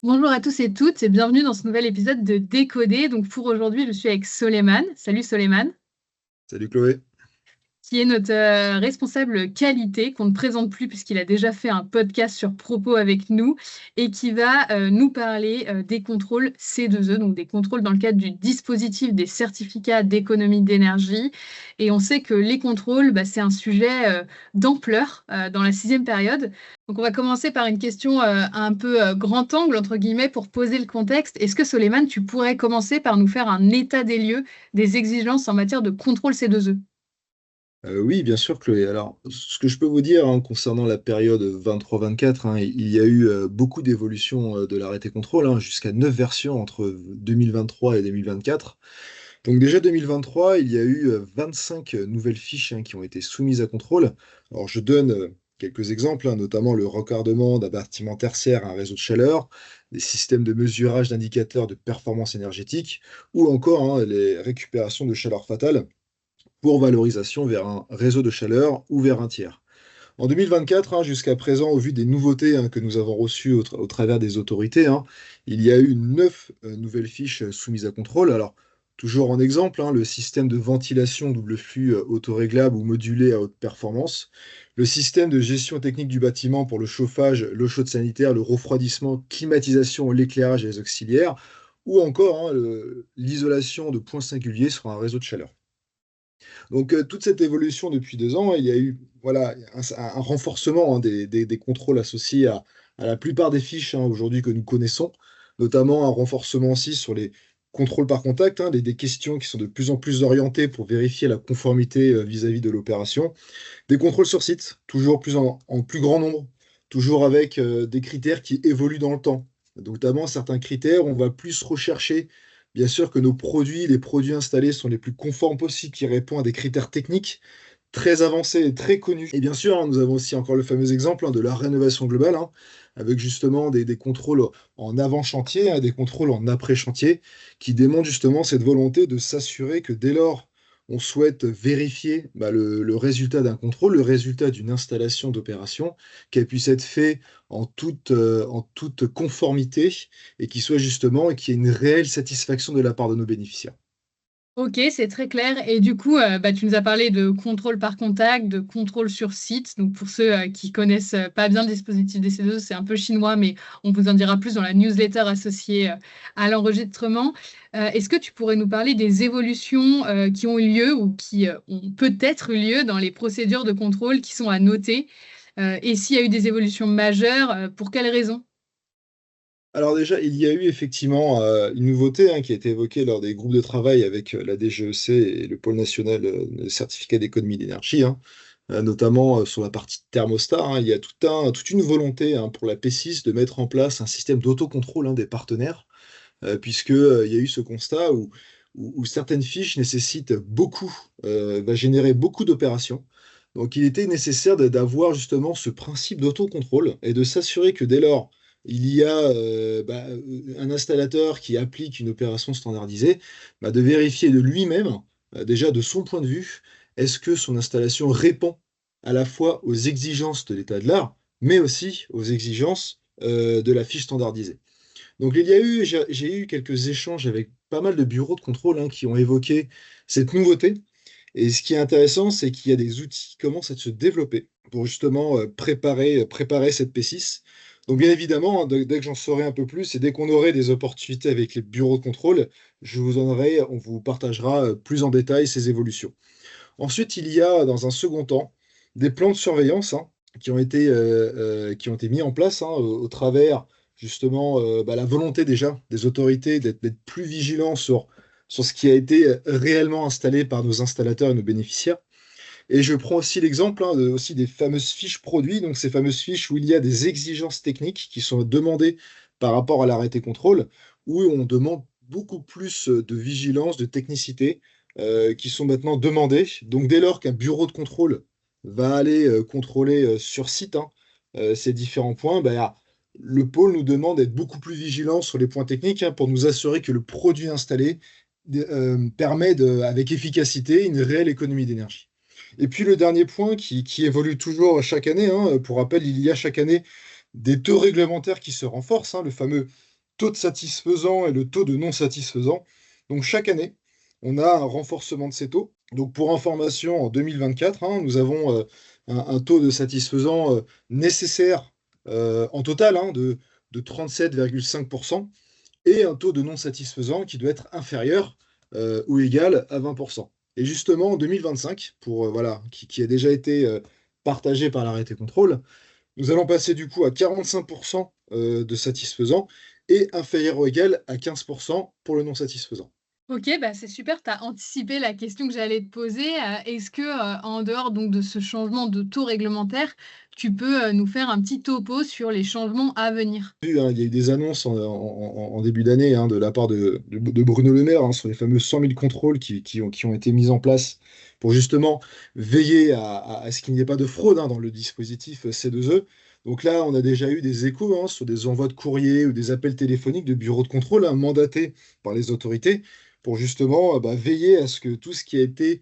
Bonjour à tous et toutes et bienvenue dans ce nouvel épisode de Décoder. Donc pour aujourd'hui, je suis avec Soleiman. Salut Soleiman, Salut Chloé. qui est notre responsable qualité, qu'on ne présente plus puisqu'il a déjà fait un podcast sur Propos avec nous et qui va nous parler des contrôles C2E, donc des contrôles dans le cadre du dispositif des certificats d'économie d'énergie. Et on sait que les contrôles, c'est un sujet d'ampleur dans la sixième période. Donc on va commencer par une question un peu grand angle, entre guillemets, pour poser le contexte. Est-ce que Soleiman, tu pourrais commencer par nous faire un état des lieux des exigences en matière de contrôle C2E? Oui, bien sûr Chloé. Alors, ce que je peux vous dire, concernant la période 23-24, il y a eu, beaucoup d'évolutions, de l'arrêté contrôle, jusqu'à 9 versions entre 2023 et 2024. Donc déjà 2023, il y a eu, 25 nouvelles fiches, qui ont été soumises à contrôle. Alors je donne, quelques exemples, notamment le raccordement d'un bâtiment tertiaire à un réseau de chaleur, des systèmes de mesurage d'indicateurs de performance énergétique ou encore, les récupérations de chaleur fatale pour valorisation vers un réseau de chaleur ou vers un tiers. En 2024, jusqu'à présent, au vu des nouveautés que nous avons reçues au travers des autorités, il y a eu 9 nouvelles fiches soumises à contrôle. Alors, toujours en exemple, le système de ventilation double flux autoréglable ou modulé à haute performance, le système de gestion technique du bâtiment pour le chauffage, l'eau chaude sanitaire, le refroidissement, climatisation, l'éclairage et les auxiliaires, ou encore l'isolation de points singuliers sur un réseau de chaleur. Donc, toute cette évolution depuis 2 ans, il y a eu, voilà, un renforcement, des contrôles associés à la plupart des fiches, aujourd'hui que nous connaissons, notamment un renforcement aussi sur les contrôles par contact, des questions qui sont de plus en plus orientées pour vérifier la conformité, vis-à-vis de l'opération. Des contrôles sur site, toujours plus en plus grand nombre, toujours avec, des critères qui évoluent dans le temps. Donc notamment certains critères, on va plus rechercher, bien sûr, que nos produits, les produits installés sont les plus conformes possibles, qui répondent à des critères techniques très avancés et très connus. Et bien sûr, nous avons aussi encore le fameux exemple, de la rénovation globale, avec justement des contrôles en avant-chantier, des contrôles en après-chantier, qui démontrent justement cette volonté de s'assurer que dès lors on souhaite vérifier, le résultat d'un contrôle, le résultat d'une installation d'opération, qu'elle puisse être fait en toute conformité et qu'il y ait une réelle satisfaction de la part de nos bénéficiaires. Ok, c'est très clair. Et du coup, tu nous as parlé de contrôle par contact, de contrôle sur site. Donc, pour ceux qui connaissent pas bien le dispositif des C2, c'est un peu chinois, mais on vous en dira plus dans la newsletter associée à l'enregistrement. Est-ce que tu pourrais nous parler des évolutions qui ont eu lieu ou qui ont peut-être eu lieu dans les procédures de contrôle qui sont à noter? Et s'il y a eu des évolutions majeures, pour quelles raisons? Alors déjà, il y a eu effectivement, une nouveauté, qui a été évoquée lors des groupes de travail avec, la DGEC et le pôle national, des certificats d'économie d'énergie, notamment, sur la partie thermostat, il y a toute une volonté, pour la P6 de mettre en place un système d'autocontrôle, des partenaires, puisque, il y a eu ce constat où certaines fiches nécessitent beaucoup, va générer beaucoup d'opérations. Donc il était nécessaire d'avoir justement ce principe d'autocontrôle et de s'assurer que dès lors, il y a, un installateur qui applique une opération standardisée, de vérifier de lui-même, déjà de son point de vue, est-ce que son installation répond à la fois aux exigences de l'état de l'art, mais aussi aux exigences, de la fiche standardisée. Donc il y a eu j'ai eu quelques échanges avec pas mal de bureaux de contrôle, qui ont évoqué cette nouveauté et ce qui est intéressant, c'est qu'il y a des outils qui commencent à se développer pour justement, préparer cette P6. Donc bien évidemment, dès que j'en saurai un peu plus et dès qu'on aurait des opportunités avec les bureaux de contrôle, on vous partagera, plus en détail ces évolutions. Ensuite, il y a dans un second temps, des plans de surveillance, qui ont été mis en place, au travers justement, la volonté déjà des autorités d'être plus vigilants sur ce qui a été, réellement installé par nos installateurs et nos bénéficiaires. Et je prends aussi l'exemple, aussi des fameuses fiches produits, donc ces fameuses fiches où il y a des exigences techniques qui sont demandées par rapport à l'arrêté contrôle, où on demande beaucoup plus, de vigilance, de technicité, qui sont maintenant demandées. Donc dès lors qu'un bureau de contrôle va aller, contrôler, sur site, ces différents points, le pôle nous demande d'être beaucoup plus vigilant sur les points techniques, pour nous assurer que le produit installé permet avec efficacité une réelle économie d'énergie. Et puis le dernier point qui évolue toujours chaque année, pour rappel, il y a chaque année des taux réglementaires qui se renforcent, le fameux taux de satisfaisant et le taux de non satisfaisant. Donc chaque année, on a un renforcement de ces taux. Donc pour information, en 2024, nous avons un taux de satisfaisant nécessaire en total de 37,5% et un taux de non satisfaisant qui doit être inférieur ou égal à 20%. Et justement, en 2025, voilà, qui a déjà été partagé par l'arrêté contrôle, nous allons passer du coup à 45% de satisfaisant et inférieur ou égal à 15% pour le non satisfaisant. OK, bah, c'est super, tu as anticipé la question que j'allais te poser. Est-ce que, en dehors donc de ce changement de taux réglementaire, tu peux, nous faire un petit topo sur les changements à venir? Il y a eu des annonces en début d'année de la part de Bruno Le Maire sur les fameux 100 000 contrôles qui ont été mis en place pour justement veiller à ce qu'il n'y ait pas de fraude dans le dispositif C2E. Donc là, on a déjà eu des échos sur des envois de courrier ou des appels téléphoniques de bureaux de contrôle mandatés par les autorités pour justement veiller à ce que tout ce qui a été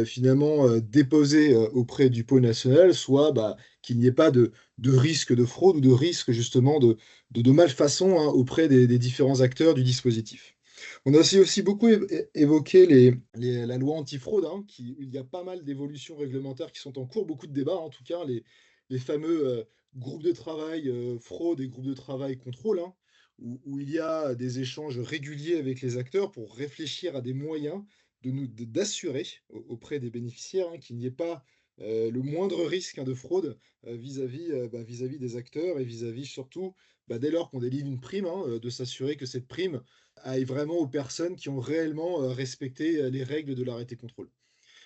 finalement déposé auprès du pôle national soit qu'il n'y ait pas de risque de fraude ou de risque justement de malfaçon auprès des différents acteurs du dispositif. On a aussi beaucoup évoqué la loi antifraude, il y a pas mal d'évolutions réglementaires qui sont en cours, beaucoup de débats, en tout cas, les fameux groupes de travail fraude et groupes de travail contrôle, où il y a des échanges réguliers avec les acteurs pour réfléchir à des moyens d'assurer auprès des bénéficiaires qu'il n'y ait pas le moindre risque de fraude vis-à-vis des acteurs et vis-à-vis surtout, dès lors qu'on délivre une prime, de s'assurer que cette prime aille vraiment aux personnes qui ont réellement respecté les règles de l'arrêté contrôle.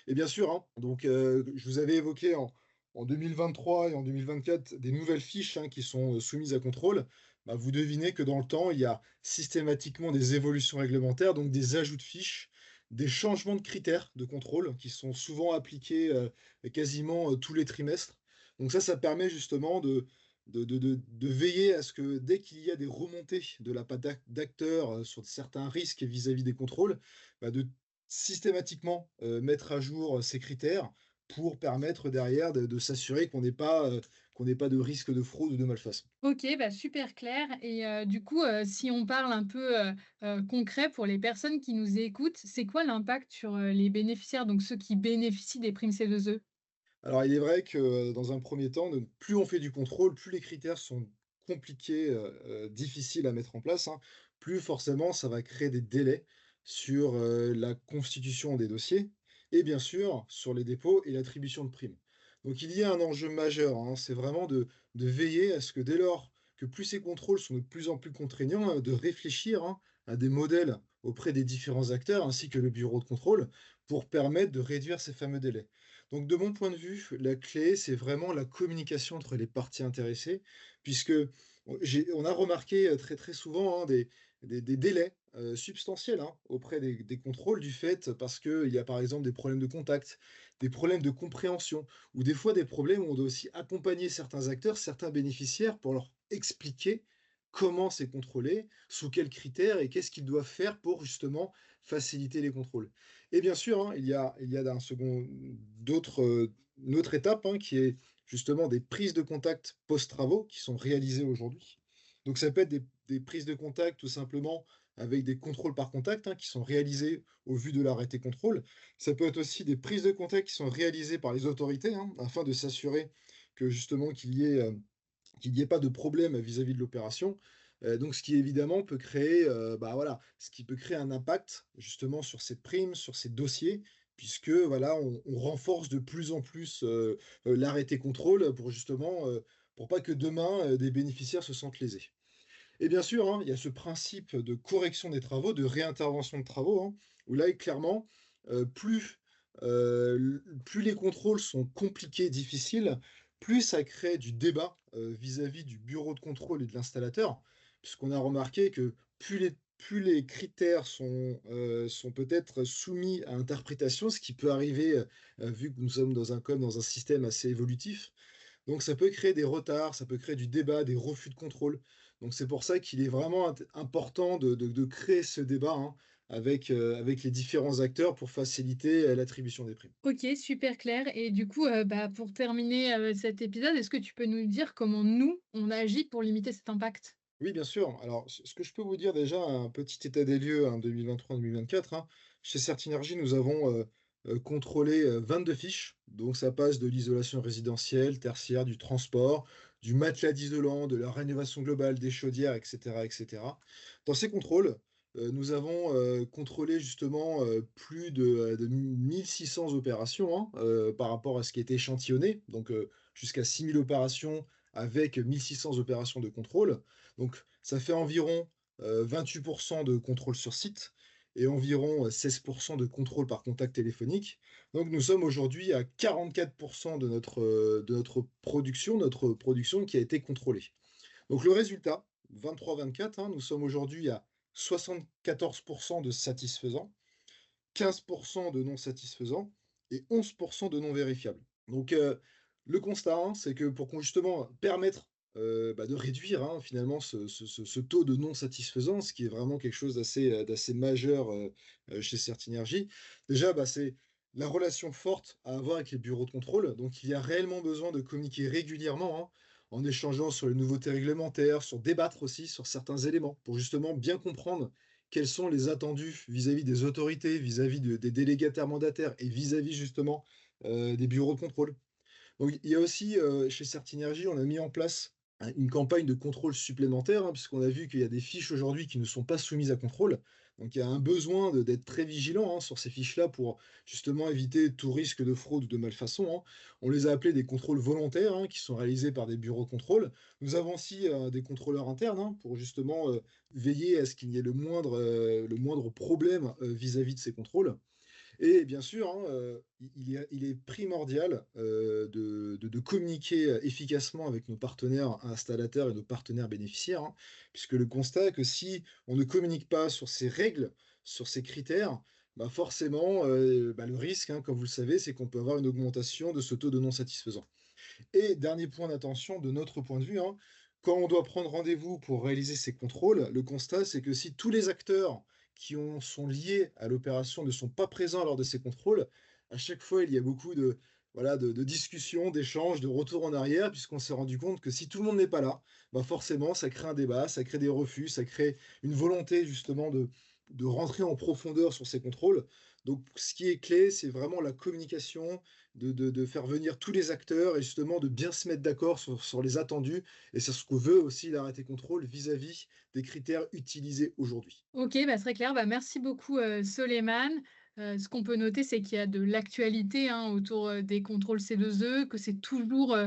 Et bien sûr, je vous avais évoqué en 2023 et en 2024 des nouvelles fiches qui sont soumises à contrôle. Vous devinez que dans le temps, il y a systématiquement des évolutions réglementaires, donc des ajouts de fiches, des changements de critères de contrôle qui sont souvent appliqués quasiment tous les trimestres. Donc ça permet justement de veiller à ce que dès qu'il y a des remontées de la part d'acteurs sur certains risques vis-à-vis des contrôles, de systématiquement mettre à jour ces critères pour permettre derrière de s'assurer qu'on n'ait pas de risque de fraude ou de malfaçon. OK, bah, super clair et du coup, si on parle un peu, concret pour les personnes qui nous écoutent, c'est quoi l'impact sur, les bénéficiaires, donc ceux qui bénéficient des primes C2E? Alors il est vrai que dans un premier temps, plus on fait du contrôle, plus les critères sont compliqués, difficiles à mettre en place, plus forcément ça va créer des délais sur la constitution des dossiers et bien sûr sur les dépôts et l'attribution de primes. Donc il y a un enjeu majeur, c'est vraiment de veiller à ce que dès lors que plus ces contrôles sont de plus en plus contraignants, de réfléchir à des modèles auprès des différents acteurs ainsi que le bureau de contrôle pour permettre de réduire ces fameux délais. Donc de mon point de vue, la clé, c'est vraiment la communication entre les parties intéressées, puisque on a remarqué très très souvent des délais substantiels auprès des contrôles du fait parce qu'il y a par exemple des problèmes de contact, des problèmes de compréhension, ou des fois des problèmes où on doit aussi accompagner certains acteurs, certains bénéficiaires pour leur expliquer comment c'est contrôlé, sous quels critères et qu'est-ce qu'ils doivent faire pour justement faciliter les contrôles. Et bien sûr, il y a d'un second une autre étape, qui est justement des prises de contact post-travaux qui sont réalisées aujourd'hui. Donc ça peut être des prises de contact tout simplement avec des contrôles par contact, qui sont réalisés au vu de l'arrêté contrôle. Ça peut être aussi des prises de contact qui sont réalisées par les autorités, afin de s'assurer que justement qu'il n'y ait pas de problème vis-à-vis de l'opération. Donc ce qui évidemment peut créer, voilà, ce qui peut créer un impact justement sur ces primes, sur ces dossiers, puisque voilà, on renforce de plus en plus, l'arrêté contrôle pour justement, pour pas que demain, des bénéficiaires se sentent lésés. Et bien sûr, il y a ce principe de correction des travaux, de réintervention de travaux, où là, clairement, plus les contrôles sont compliqués, difficiles, plus ça crée du débat vis-à-vis du bureau de contrôle et de l'installateur, puisqu'on a remarqué que plus les critères sont peut-être soumis à interprétation, ce qui peut arriver vu que nous sommes dans un système assez évolutif, donc ça peut créer des retards, ça peut créer du débat, des refus de contrôle. Donc c'est pour ça qu'il est vraiment important de créer ce débat avec les différents acteurs pour faciliter l'attribution des primes. OK, super clair et du coup, bah, pour terminer, cet épisode, est-ce que tu peux nous dire comment nous, on agit pour limiter cet impact? Oui, bien sûr. Alors, ce que je peux vous dire déjà, un petit état des lieux, hein, 2023-2024, hein. Chez Certinergie, nous avons contrôlé 22 fiches. Donc, ça passe de l'isolation résidentielle, tertiaire, du transport, du matelas d'isolant, de la rénovation globale des chaudières, etc., etc. Dans ces contrôles, nous avons contrôlé justement plus de 1600 opérations, hein, par rapport à ce qui était échantillonné. Donc, jusqu'à 6000 opérations avec 1600 opérations de contrôle. Donc, ça fait environ 28% de contrôle sur site et environ 16% de contrôle par contact téléphonique. Donc, nous sommes aujourd'hui à 44% de notre production qui a été contrôlée. Donc, le résultat, 23-24, hein, nous sommes aujourd'hui à 74% de satisfaisants, 15% de non satisfaisants et 11% de non vérifiables. Donc, le constat, hein, c'est que pour justement permettre de réduire, hein, finalement ce taux de non satisfaisant, ce qui est vraiment quelque chose d'assez majeur chez Certinergie, déjà, c'est la relation forte à avoir avec les bureaux de contrôle. Donc, il y a réellement besoin de communiquer régulièrement, hein, en échangeant sur les nouveautés réglementaires, sur débattre aussi sur certains éléments, pour justement bien comprendre quels sont les attendus vis-à-vis des autorités, vis-à-vis des délégataires mandataires et vis-à-vis justement des bureaux de contrôle. Donc, il y a aussi, chez Certinergie, on a mis en place une campagne de contrôle supplémentaire, hein, puisqu'on a vu qu'il y a des fiches aujourd'hui qui ne sont pas soumises à contrôle. Donc, il y a un besoin d'être très vigilant, hein, sur ces fiches-là pour justement éviter tout risque de fraude ou de malfaçon, hein. On les a appelés des contrôles volontaires, hein, qui sont réalisés par des bureaux de contrôle. Nous avons aussi des contrôleurs internes, hein, pour justement veiller à ce qu'il y ait le moindre problème vis-à-vis de ces contrôles. Et bien sûr, hein, il est primordial de communiquer efficacement avec nos partenaires installateurs et nos partenaires bénéficiaires, hein, puisque le constat est que si on ne communique pas sur ces règles, sur ces critères, forcément, le risque, hein, comme vous le savez, c'est qu'on peut avoir une augmentation de ce taux de non satisfaisant. Et dernier point d'attention de notre point de vue, hein, quand on doit prendre rendez-vous pour réaliser ces contrôles, le constat, c'est que si tous les acteurs sont liés à l'opération ne sont pas présents lors de ces contrôles, à chaque fois, il y a beaucoup voilà, de discussions, d'échanges, de retours en arrière, puisqu'on s'est rendu compte que si tout le monde n'est pas là, forcément, ça crée un débat, ça crée des refus, ça crée une volonté justement de rentrer en profondeur sur ces contrôles. Donc, ce qui est clé, c'est vraiment la communication, de faire venir tous les acteurs et justement de bien se mettre d'accord sur les attendus et sur ce que veut aussi l'arrêté contrôle vis-à-vis des critères utilisés aujourd'hui. Ok, très clair. Merci beaucoup, Soleiman. Ce qu'on peut noter, c'est qu'il y a de l'actualité hein, autour des contrôles C2E, que c'est toujours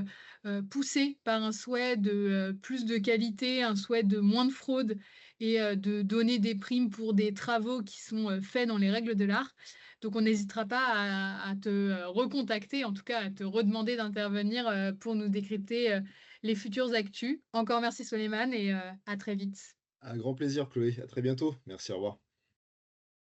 poussé par un souhait de plus de qualité, un souhait de moins de fraude et de donner des primes pour des travaux qui sont faits dans les règles de l'art. Donc, on n'hésitera pas à te recontacter, en tout cas à te redemander d'intervenir pour nous décrypter les futures actus. Encore merci, Soleiman, et à très vite. Un grand plaisir, Chloé. À très bientôt. Merci, au revoir.